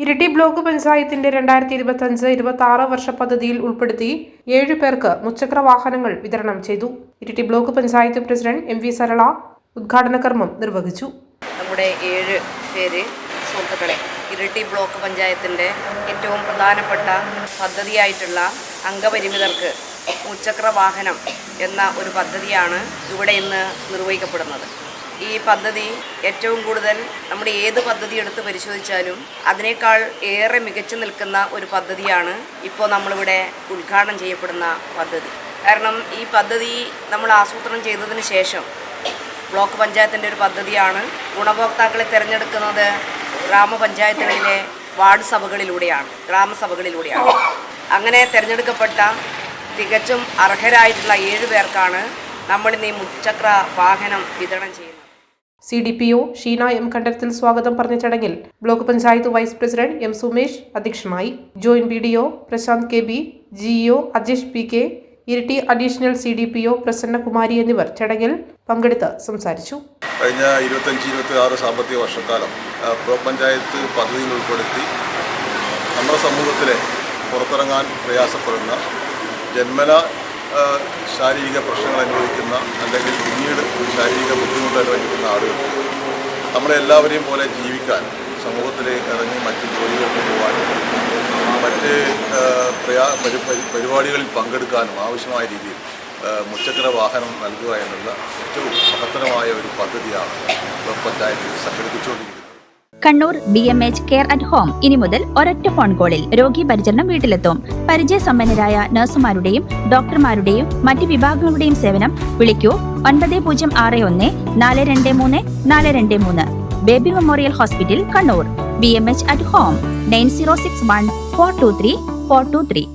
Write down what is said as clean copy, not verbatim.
Iritty block പഞ്ചായത്തിന്റെ 2025-26 വർഷ പദ്ധതിയിൽ ഉൾപ്പെടുത്തി 7 പേർക്ക് മുച്ചക്ര വാഹനങ്ങൾ വിതരണം ചെയ്തു. Iritty block panchayat president MV Sarala ഉദ്ഘാടന കർമ്മം നിർവഹിച്ചു. നമ്മുടെ 7 പേര് സുഹൃത്തുക്കളെ, ഇരിട്ടി ബ്ലോക്ക് പഞ്ചായത്തിന്റെ ഏറ്റവും പ്രധാനപ്പെട്ട പദ്ധതിയായിട്ടുള്ള അംഗപരിമിതർക്ക് മുച്ചക്ര വാഹനം എന്ന ഒരു പദ്ധതിയാണ് ഇവിടെ ഇന്ന് നിർവഹിക്കപ്പെടുന്നത്. ഈ പദ്ധതി ഏറ്റവും കൂടുതൽ നമ്മുടെ ഏത് പദ്ധതി എടുത്ത് പരിശോധിച്ചാലും അതിനേക്കാൾ ഏറെ മികച്ചു നിൽക്കുന്ന ഒരു പദ്ധതിയാണ് ഇപ്പോൾ നമ്മളിവിടെ ഉദ്ഘാടനം ചെയ്യപ്പെടുന്ന പദ്ധതി. കാരണം ഈ പദ്ധതി നമ്മൾ ആസൂത്രണം ചെയ്തതിന് ശേഷം ബ്ലോക്ക് പഞ്ചായത്തിൻ്റെ ഒരു പദ്ധതിയാണ്. ഗുണഭോക്താക്കളെ തിരഞ്ഞെടുക്കുന്നത് ഗ്രാമപഞ്ചായത്തുകളിലെ വാർഡ് സഭകളിലൂടെയാണ്, ഗ്രാമസഭകളിലൂടെയാണ്. അങ്ങനെ തിരഞ്ഞെടുക്കപ്പെട്ട തികച്ചും അർഹരായിട്ടുള്ള 7 പേർക്കാണ് നമ്മളിന്ന് ഈ മുച്ചക്ര വാഹനം വിതരണം ചെയ്യുന്നത്. CDPO ഷീന M കണ്ടത്തിൽ സ്വാഗതം പറഞ്ഞ ചടങ്ങിൽ block panchayat vice president M Sumesh അധ്യക്ഷനായി. Joint BDO Prashanth KB, GEO Ajesh PK, Iritty additional CDPO Prasannakumari എന്നിവർ ചടങ്ങിൽ പങ്കെടുത്ത് സംസാരിച്ചു. കഴിഞ്ഞ 25-26 സാമ്പത്തിക വർഷക്കാലം ബ്ലോക്ക് പഞ്ചായത്ത് പദ്ധതിയിൽ ഉൾപ്പെടുത്തി നമ്മുടെ സമൂഹത്തിലെ പുറത്തിറങ്ങാൻ പ്രയാസപ്പെടുന്ന ജന്മന ശാരീരിക പ്രശ്നങ്ങൾ അനുഭവിക്കുന്ന അല്ലെങ്കിൽ പിന്നീട് ശാരീരിക ബുദ്ധിമുട്ട് അനുഭവിക്കുന്ന ആളുകൾക്ക് നമ്മളെല്ലാവരെയും പോലെ ജീവിക്കാൻ, സമൂഹത്തിലേക്ക് ഇറങ്ങി മറ്റ് ജോലികൾക്ക് പോകാനും മറ്റ് പരിപാടികളിൽ പങ്കെടുക്കാനും ആവശ്യമായ രീതിയിൽ മുച്ചക്ര വാഹനം നൽകുക എന്നുള്ള ഏറ്റവും മഹത്തരമായ ഒരു പദ്ധതിയാണ് ബ്ലോക്ക് പഞ്ചായത്തിൽ സംഘടിപ്പിച്ചുകൊണ്ടിരിക്കുന്നത്. Kannur BMH care at home ഇനി മുതൽ ഒരൊറ്റ ഫോൺ കോളിൽ രോഗി പരിചരണം വീട്ടിലെത്തും. പരിചയസമ്പന്നരായ നഴ്സുമാരുടെയും ഡോക്ടർമാരുടെയും മറ്റ് വിഭാഗങ്ങളുടെയും സേവനം വിളിക്കൂ 9061 423 423. Baby memorial hospital, Kannur. BMH at home 9061 423 423.